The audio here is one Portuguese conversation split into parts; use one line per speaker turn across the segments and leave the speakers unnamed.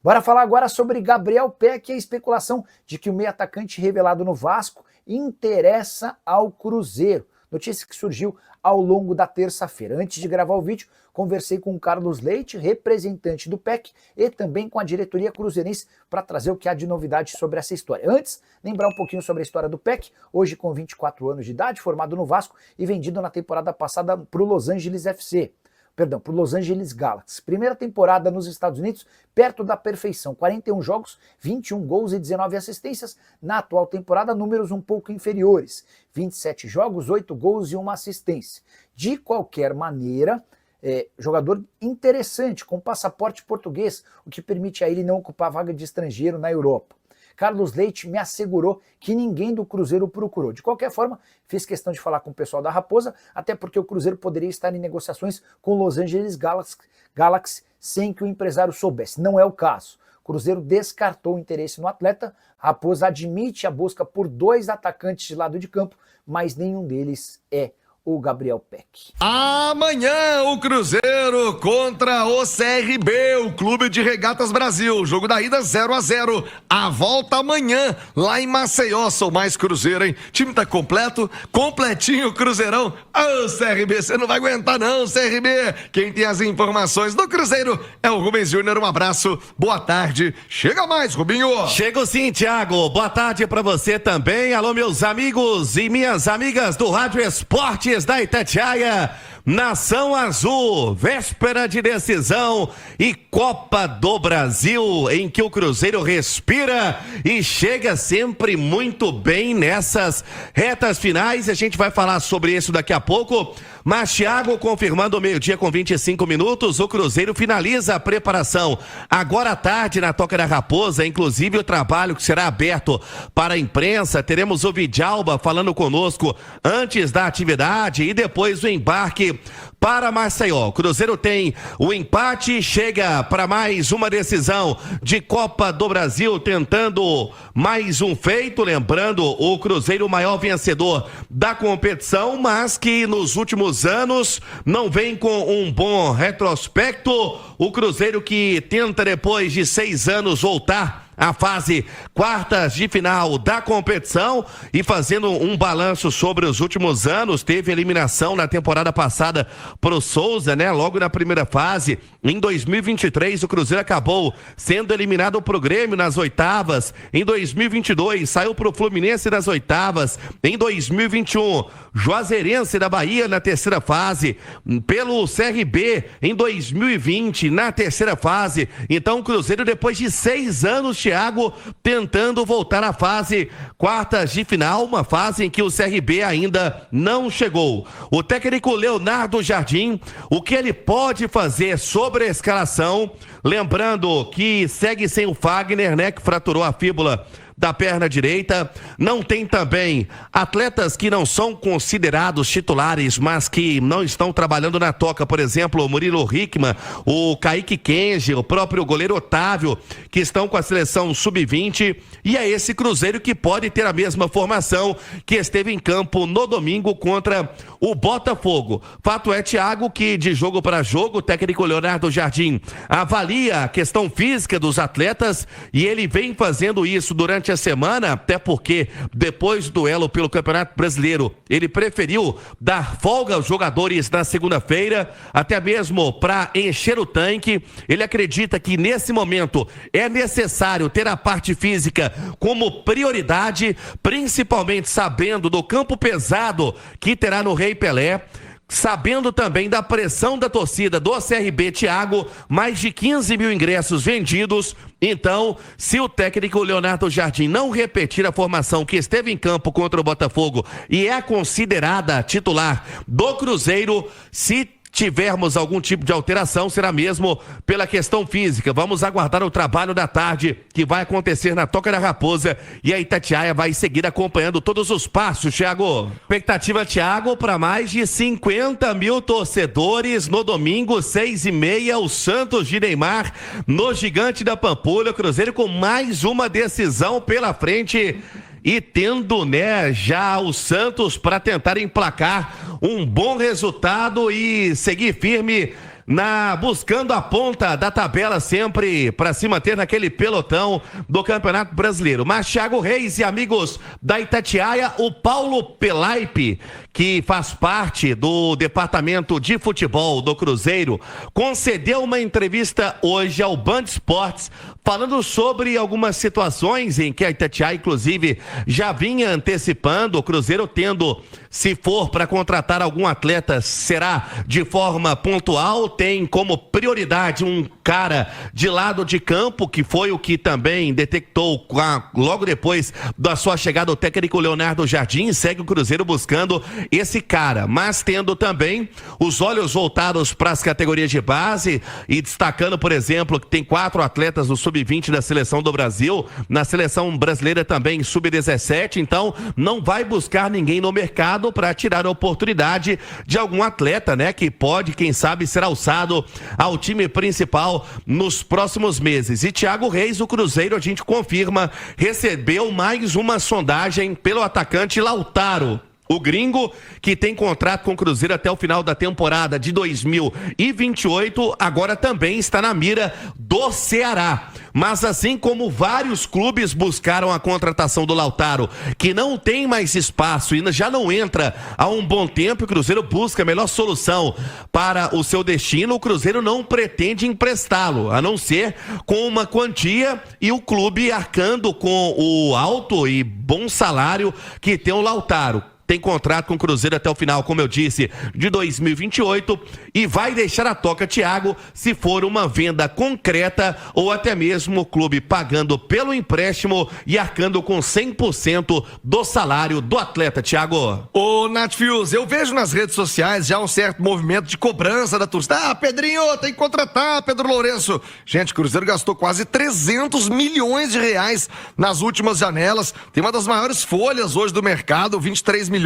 Bora falar agora sobre Gabriel Pec e a especulação de que o meio atacante revelado no Vasco interessa ao Cruzeiro. Notícia que surgiu ao longo da terça-feira. Antes de gravar o vídeo, conversei com o Carlos Leite, representante do Pec, e também com a diretoria cruzeirense para trazer o que há de novidade sobre essa história. Antes, lembrar um pouquinho sobre a história do Pec, hoje com 24 anos de idade, formado no Vasco e vendido na temporada passada para o Los Angeles Galaxy. Primeira temporada nos Estados Unidos, perto da perfeição. 41 jogos, 21 gols e 19 assistências. Na atual temporada, números um pouco inferiores. 27 jogos, 8 gols e 1 assistência. De qualquer maneira, jogador interessante, com passaporte português, o que permite a ele não ocupar vaga de estrangeiro na Europa. Carlos Leite me assegurou que ninguém do Cruzeiro o procurou. De qualquer forma, fiz questão de falar com o pessoal da Raposa, até porque o Cruzeiro poderia estar em negociações com o Los Angeles Galaxy sem que o empresário soubesse. Não é o caso. O Cruzeiro descartou o interesse no atleta. A Raposa admite a busca por 2 atacantes de lado de campo, mas nenhum deles é o Gabriel Pec.
Amanhã o Cruzeiro contra o CRB, o Clube de Regatas Brasil. Jogo da ida 0-0. A volta amanhã lá em Maceió. Sou mais Cruzeiro, hein? Time tá completo, completinho, Cruzeirão. Ô, CRB, você não vai aguentar não, CRB. Quem tem as informações do Cruzeiro é o Rubens Júnior. Um abraço, boa tarde. Chega mais, Rubinho.
Chego sim, Thiago. Boa tarde pra você também. Alô, meus amigos e minhas amigas do Rádio Esportes da Itatiaia. Nação Azul, véspera de decisão e Copa do Brasil, em que o Cruzeiro respira e chega sempre muito bem nessas retas finais. A gente vai falar sobre isso daqui a pouco, mas Thiago, confirmando o meio-dia com 25 minutos, o Cruzeiro finaliza a preparação agora à tarde na Toca da Raposa, inclusive o trabalho que será aberto para a imprensa. Teremos o Vidalba falando conosco antes da atividade e depois o embarque para Maceió. O Cruzeiro tem o empate, chega para mais uma decisão de Copa do Brasil, tentando mais um feito, lembrando o Cruzeiro o maior vencedor da competição, mas que nos últimos anos não vem com um bom retrospecto. O Cruzeiro que tenta depois de 6 anos voltar a fase quartas de final da competição e fazendo um balanço sobre os últimos anos. Teve eliminação na temporada passada pro Souza, né? Logo na primeira fase. Em 2023 o Cruzeiro acabou sendo eliminado pro Grêmio nas oitavas. Em 2022 saiu pro Fluminense nas oitavas. Em 2021 Juazeirense da Bahia na terceira fase, pelo CRB em 2020 na terceira fase. Então o Cruzeiro, depois de 6 anos, Thiago, tentando voltar à fase quartas de final, uma fase em que o CRB ainda não chegou. O técnico Leonardo Jardim, o que ele pode fazer sobre a escalação, lembrando que segue sem o Fagner, né, que fraturou a fíbula da perna direita. Não tem também atletas que não são considerados titulares, mas que não estão trabalhando na toca, por exemplo, o Murilo Hickman, o Kaique Kenji, o próprio goleiro Otávio, que estão com a seleção sub-20, e é esse Cruzeiro que pode ter a mesma formação que esteve em campo no domingo contra o Botafogo. Fato é, Thiago, que de jogo para jogo o técnico Leonardo Jardim avalia a questão física dos atletas e ele vem fazendo isso durante a semana, até porque depois do duelo pelo Campeonato Brasileiro ele preferiu dar folga aos jogadores na segunda-feira, até mesmo para encher o tanque. Ele acredita que nesse momento é necessário ter a parte física como prioridade, principalmente sabendo do campo pesado que terá no Rei Pelé, sabendo também da pressão da torcida do CRB, Thiago, mais de 15 mil ingressos vendidos. Então, se o técnico Leonardo Jardim não repetir a formação que esteve em campo contra o Botafogo e é considerada titular do Cruzeiro, se tivermos algum tipo de alteração, será mesmo pela questão física. Vamos aguardar o trabalho da tarde que vai acontecer na Toca da Raposa e a Itatiaia vai seguir acompanhando todos os passos, Thiago. Expectativa, Thiago, para mais de 50 mil torcedores no domingo, 6h30, o Santos de Neymar no Gigante da Pampulha. O Cruzeiro com mais uma decisão pela frente e tendo, né, já o Santos para tentar emplacar um bom resultado e seguir firme buscando a ponta da tabela sempre para se manter naquele pelotão do Campeonato Brasileiro. Mas Thiago Reis e amigos da Itatiaia, o Paulo Pelaipe, que faz parte do departamento de futebol do Cruzeiro, concedeu uma entrevista hoje ao Band Esportes, falando sobre algumas situações em que a Itatiaia, inclusive, já vinha antecipando, o Cruzeiro tendo, se for para contratar algum atleta, será de forma pontual, tem como prioridade um cara de lado de campo, que foi o que também detectou logo depois da sua chegada o técnico Leonardo Jardim, segue o Cruzeiro buscando esse cara, mas tendo também os olhos voltados para as categorias de base e destacando, por exemplo, que tem 4 atletas do Sub-20 da seleção do Brasil, na seleção brasileira também Sub-17, então não vai buscar ninguém no mercado para tirar a oportunidade de algum atleta, né, que pode, quem sabe, ser alçado ao time principal nos próximos meses. E Thiago Reis, o Cruzeiro, a gente confirma, recebeu mais uma sondagem pelo atacante Lautaro. O gringo, que tem contrato com o Cruzeiro até o final da temporada de 2028, agora também está na mira do Ceará. Mas assim como vários clubes buscaram a contratação do Lautaro, que não tem mais espaço e já não entra há um bom tempo, o Cruzeiro busca a melhor solução para o seu destino, o Cruzeiro não pretende emprestá-lo, a não ser com uma quantia e o clube arcando com o alto e bom salário que tem o Lautaro. Tem contrato com o Cruzeiro até o final, como eu disse, de 2028 e vai deixar a toca, Thiago, se for uma venda concreta ou até mesmo o clube pagando pelo empréstimo e arcando com 100% do salário do atleta, Thiago.
Ô, Nath Fius, eu vejo nas redes sociais já um certo movimento de cobrança da torcida. Ah, Pedrinho, tem que contratar, Pedro Lourenço. Gente, o Cruzeiro gastou quase 300 milhões de reais nas últimas janelas. Tem uma das maiores folhas hoje do mercado, 23 milhões,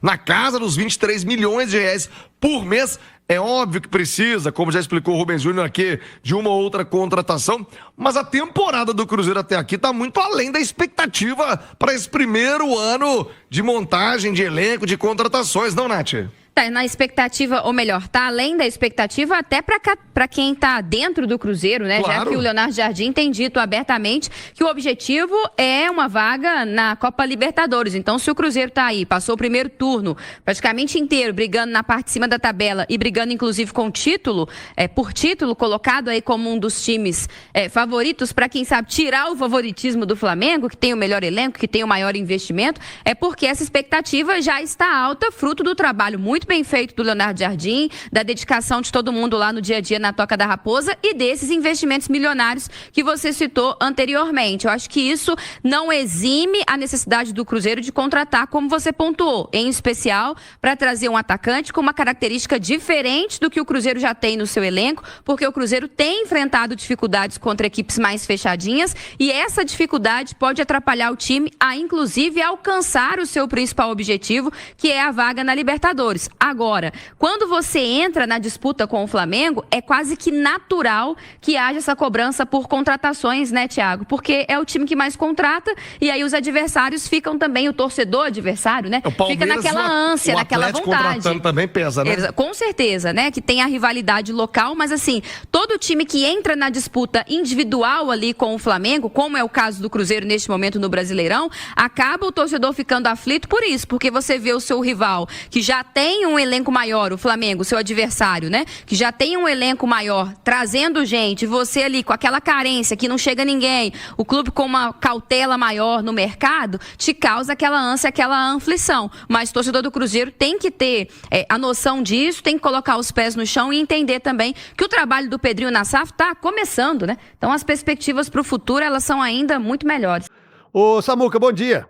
na casa dos 23 milhões de reais por mês. É óbvio que precisa, como já explicou o Rubens Júnior aqui, de uma ou outra contratação, mas a temporada do Cruzeiro até aqui está muito além da expectativa para esse primeiro ano de montagem de elenco, de contratações, não, Nath?
Tá na expectativa, ou melhor, tá além da expectativa até para quem tá dentro do Cruzeiro, né?
Claro.
Já que o Leonardo Jardim tem dito abertamente que o objetivo é uma vaga na Copa Libertadores. Então, se o Cruzeiro tá aí, passou o primeiro turno praticamente inteiro, brigando na parte de cima da tabela e brigando inclusive com título, por título, colocado aí como um dos times favoritos para, quem sabe, tirar o favoritismo do Flamengo, que tem o melhor elenco, que tem o maior investimento, é porque essa expectativa já está alta, fruto do trabalho muito bem feito do Leonardo Jardim, da dedicação de todo mundo lá no dia a dia na Toca da Raposa e desses investimentos milionários que você citou anteriormente. Eu acho que isso não exime a necessidade do Cruzeiro de contratar, como você pontuou, em especial para trazer um atacante com uma característica diferente do que o Cruzeiro já tem no seu elenco, porque o Cruzeiro tem enfrentado dificuldades contra equipes mais fechadinhas e essa dificuldade pode atrapalhar o time a, inclusive, alcançar o seu principal objetivo, que é a vaga na Libertadores. Agora, quando você entra na disputa com o Flamengo, é quase que natural que haja essa cobrança por contratações, né, Thiago? Porque é o time que mais contrata e aí os adversários ficam também, o torcedor adversário, né? Fica naquela ânsia, naquela vontade.
Contratando também pesa, né?
Com certeza, né? Que tem a rivalidade local, mas assim, todo time que entra na disputa individual ali com o Flamengo, como é o caso do Cruzeiro neste momento no Brasileirão, acaba o torcedor ficando aflito por isso, porque você vê o seu rival que já tem um elenco maior, o Flamengo, seu adversário, né? Que já tem um elenco maior, trazendo gente, você ali com aquela carência que não chega ninguém, o clube com uma cautela maior no mercado, te causa aquela ânsia, aquela aflição. Mas o torcedor do Cruzeiro tem que ter a noção disso, tem que colocar os pés no chão e entender também que o trabalho do Pedrinho na SAF está começando, né? Então as perspectivas para o futuro, elas são ainda muito melhores.
Ô, Samuca, bom dia.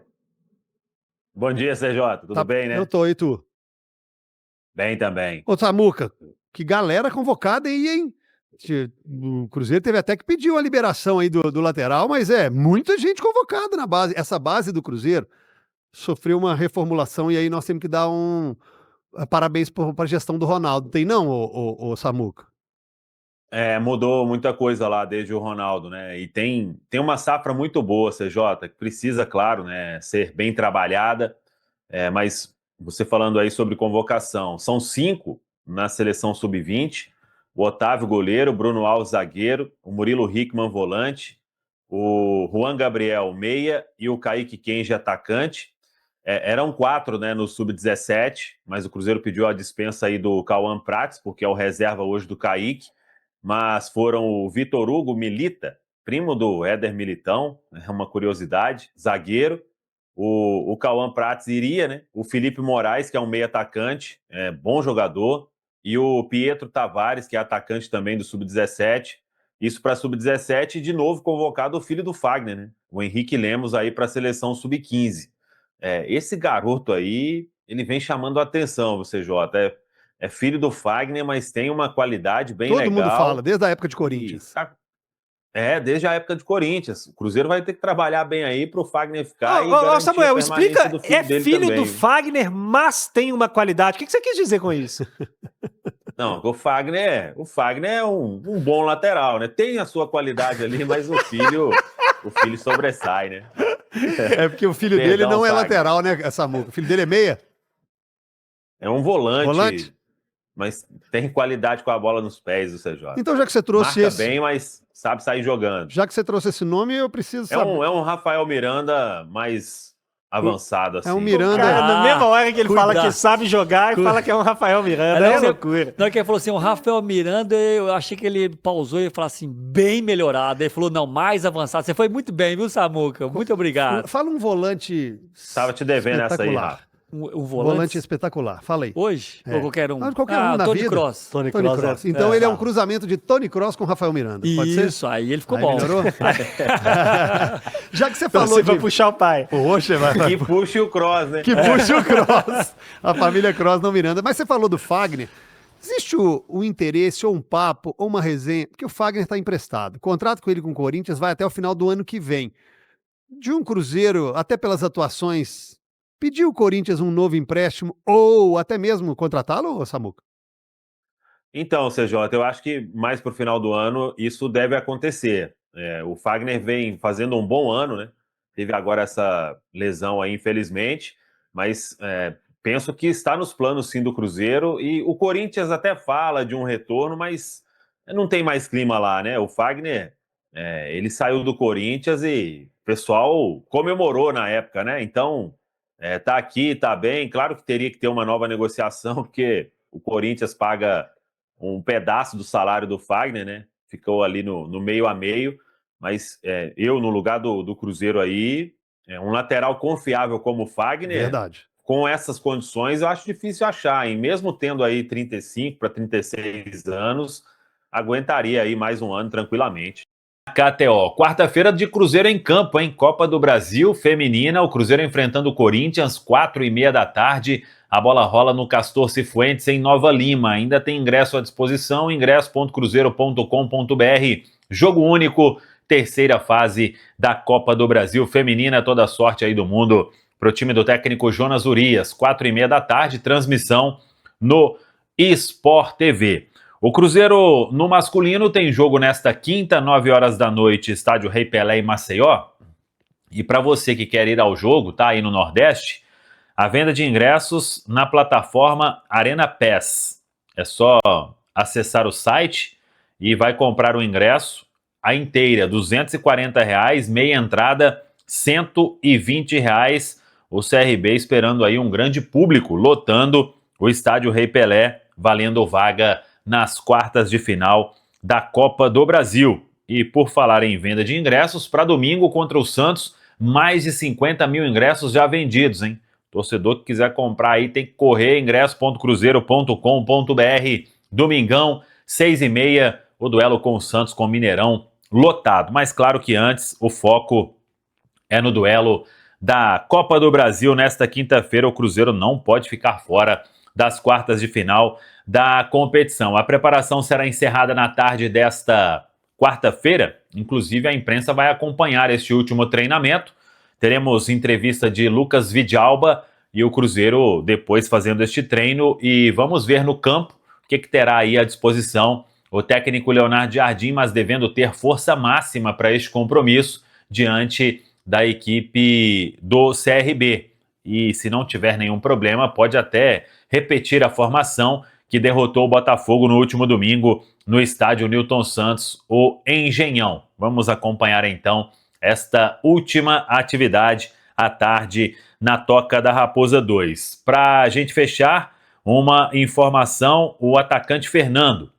Bom dia, CJ. Tudo bem, né?
Eu tô, e tu?
Bem também.
Ô, Samuca, que galera convocada aí, hein? O Cruzeiro teve até que pedir uma liberação aí do lateral, mas muita gente convocada na base. Essa base do Cruzeiro sofreu uma reformulação e aí nós temos que dar parabéns para a gestão do Ronaldo. Tem não, ô Samuca?
Mudou muita coisa lá desde o Ronaldo, né? E tem uma safra muito boa, CJ, que precisa, claro, né, ser bem trabalhada, mas você falando aí sobre convocação, são 5 na seleção sub-20, o Otávio goleiro, o Bruno Alves zagueiro, o Murilo Hickman volante, o Juan Gabriel meia e o Kaique Kenji atacante. Eram 4, né, no Sub-17, mas o Cruzeiro pediu a dispensa aí do Cauã Prats, porque é o reserva hoje do Kaique, mas foram o Vitor Hugo Milita, primo do Éder Militão, é uma curiosidade, zagueiro, o Cauã Prats iria, né, o Felipe Moraes, que é um meio atacante, bom jogador, e o Pietro Tavares, que é atacante também do Sub-17, isso para Sub-17, e de novo convocado o filho do Fagner, né, o Henrique Lemos aí para a seleção Sub-15. Esse garoto aí, ele vem chamando a atenção, você, Jota. É filho do Fagner, mas tem uma qualidade bem legal.
Todo mundo fala, desde a época de Corinthians.
Desde a época de Corinthians. O Cruzeiro vai ter que trabalhar bem aí pro Fagner ficar e
Ô,
garantir
Samuel,
a
explica,
do filho dele
filho
também.
do Fagner, mas tem uma qualidade. O que você quis dizer com isso?
Não, o Fagner é um bom lateral, né? Tem a sua qualidade ali, mas o filho sobressai, né?
É porque o filho dele
Perdão,
não é
Fagner.
lateral, né, Samuca? O filho dele é meia?
É um volante,
Volante?
mas tem qualidade com a bola nos pés, o CJ.
Então, já que você trouxe
Marca
esse,
bem, mas sabe sair jogando.
já que você trouxe esse nome, eu preciso saber.
É um Rafael Miranda mais avançado, assim.
É um Miranda.
Cara, na mesma hora que ele fala
cuidado.
que sabe jogar, e fala que é um Rafael Miranda. É loucura.
Na hora que ele falou assim, o Rafael Miranda, eu achei que ele pausou e falou assim, bem melhorado. Ele falou, não, mais avançado. Você foi muito bem, viu, Samuca? Muito obrigado.
Fala um volante.
Tava te devendo essa aí,
espetacular.
Rafa.
Um
Volante espetacular. Fala aí.
Hoje?
É.
Ou qualquer um?
Não, de qualquer um na
Tony
vida.
Cross.
Tony
Tony
Kroos,
Kroos. Então ele é um
tá.
cruzamento de Tony Kroos com Rafael Miranda. Pode ser?
Isso, aí ele ficou
Aí
bom.
melhorou? Já que você
Então
falou
você vai
de...
puxar o pai.
Poxa, vai.
Que puxe o cross, né?
Que puxa o Kroos. A família Kroos não Miranda. Mas você falou do Fagner. Existe o interesse, ou um papo, ou uma resenha, porque o Fagner está emprestado. O contrato com ele com o Corinthians vai até o final do ano que vem. De um Cruzeiro, até pelas atuações, pediu o Corinthians um novo empréstimo, ou até mesmo contratá-lo, Samuca?
Então, CJ, eu acho que mais pro final do ano isso deve acontecer. O Fagner vem fazendo um bom ano, né? Teve agora essa lesão aí, infelizmente, mas penso que está nos planos, sim, do Cruzeiro, e o Corinthians até fala de um retorno, mas não tem mais clima lá, né? O Fagner, ele saiu do Corinthians e o pessoal comemorou na época, né? Então, tá aqui, tá bem. Claro que teria que ter uma nova negociação, porque o Corinthians paga um pedaço do salário do Fagner, né? Ficou ali no meio a meio, mas eu, no lugar do Cruzeiro aí, um lateral confiável como o Fagner,
Verdade.
com essas condições, eu acho difícil achar, hein? Mesmo tendo aí 35 para 36 anos, aguentaria aí mais um ano tranquilamente. KTO, quarta-feira de Cruzeiro em campo, hein? Copa do Brasil feminina, o Cruzeiro enfrentando o Corinthians, 4h30 da tarde. A bola rola no Castor Cifuentes, em Nova Lima. Ainda tem ingresso à disposição, ingresso.cruzeiro.com.br. Jogo único, terceira fase da Copa do Brasil feminina. Toda sorte aí do mundo para o time do técnico Jonas Urias. 4h30 da tarde, transmissão no Sport TV. O Cruzeiro no masculino tem jogo nesta quinta, 9 horas da noite, estádio Rei Pelé em Maceió. E para você que quer ir ao jogo, tá aí no Nordeste, a venda de ingressos na plataforma Arena Pass. É só acessar o site e vai comprar o ingresso, a inteira, R$ 240, meia entrada, R$ 120. O CRB esperando aí um grande público, lotando o estádio Rei Pelé, valendo vaga nas quartas de final da Copa do Brasil. E por falar em venda de ingressos, para domingo contra o Santos, mais de 50 mil ingressos já vendidos, hein? Torcedor que quiser comprar aí tem que correr, ingresso.cruzeiro.com.br. Domingão, 6h30, o duelo com o Santos com o Mineirão lotado. Mas claro que antes o foco é no duelo da Copa do Brasil. Nesta quinta-feira o Cruzeiro não pode ficar fora das quartas de final da competição. A preparação será encerrada na tarde desta quarta-feira. Inclusive a imprensa vai acompanhar este último treinamento. Teremos entrevista de Lucas Vidalba e o Cruzeiro depois fazendo este treino, e vamos ver no campo o que terá aí à disposição o técnico Leonardo Jardim, mas devendo ter força máxima para este compromisso diante da equipe do CRB. E se não tiver nenhum problema, pode até repetir a formação que derrotou o Botafogo no último domingo no estádio Newton Santos, o Engenhão. Vamos acompanhar então esta última atividade à tarde na Toca da Raposa 2. Para a gente fechar, uma informação: o atacante Fernando,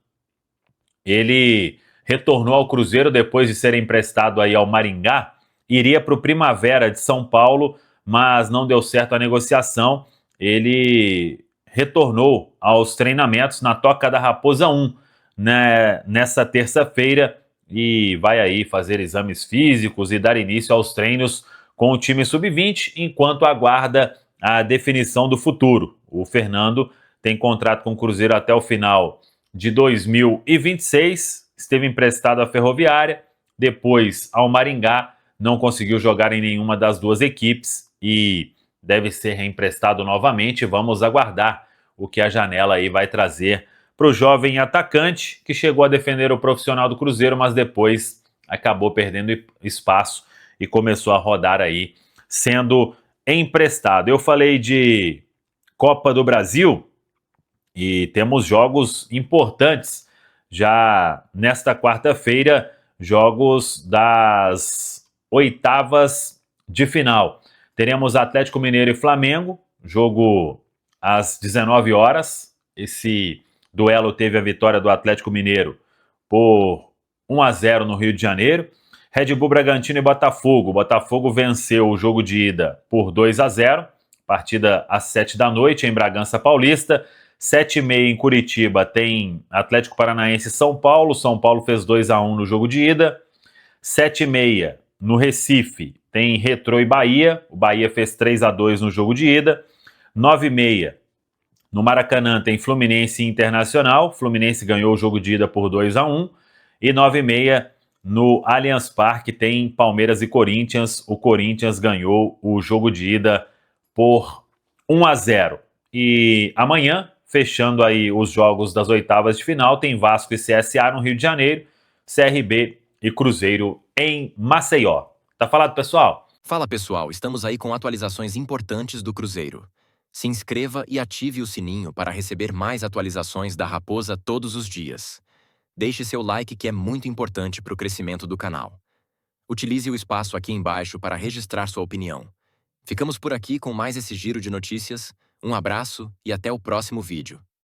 ele retornou ao Cruzeiro depois de ser emprestado aí ao Maringá, iria para o Primavera de São Paulo, mas não deu certo a negociação. Ele retornou aos treinamentos na Toca da Raposa 1, né, nessa terça-feira, e vai aí fazer exames físicos e dar início aos treinos com o time sub-20, enquanto aguarda a definição do futuro. O Fernando tem contrato com o Cruzeiro até o final de 2026, esteve emprestado à Ferroviária, depois ao Maringá, não conseguiu jogar em nenhuma das duas equipes e deve ser reemprestado novamente. Vamos aguardar o que a janela aí vai trazer para o jovem atacante, que chegou a defender o profissional do Cruzeiro, mas depois acabou perdendo espaço e começou a rodar aí, sendo emprestado. Eu falei de Copa do Brasil e temos jogos importantes já nesta quarta-feira, jogos das oitavas de final. Teremos Atlético Mineiro e Flamengo, jogo às 19 horas. Esse duelo teve a vitória do Atlético Mineiro por 1-0 no Rio de Janeiro. Red Bull Bragantino e Botafogo. Botafogo venceu o jogo de ida por 2-0. Partida às 7 da noite em Bragança Paulista. 7h30 em Curitiba tem Atlético Paranaense e São Paulo. São Paulo fez 2-1 no jogo de ida. 7h30 no Recife tem Retrô e Bahia. O Bahia fez 3-2 no jogo de ida. 9h30 no Maracanã tem Fluminense e Internacional. Fluminense ganhou o jogo de ida por 2-1. E 9h30 no Allianz Parque tem Palmeiras e Corinthians. O Corinthians ganhou o jogo de ida por 1-0. E amanhã, fechando aí os jogos das oitavas de final, tem Vasco e CSA no Rio de Janeiro, CRB e Cruzeiro em Maceió. Tá falado, pessoal?
Fala, pessoal, estamos aí com atualizações importantes do Cruzeiro. Se inscreva e ative o sininho para receber mais atualizações da Raposa todos os dias. Deixe seu like, que é muito importante para o crescimento do canal. Utilize o espaço aqui embaixo para registrar sua opinião. Ficamos por aqui com mais esse giro de notícias. Um abraço e até o próximo vídeo.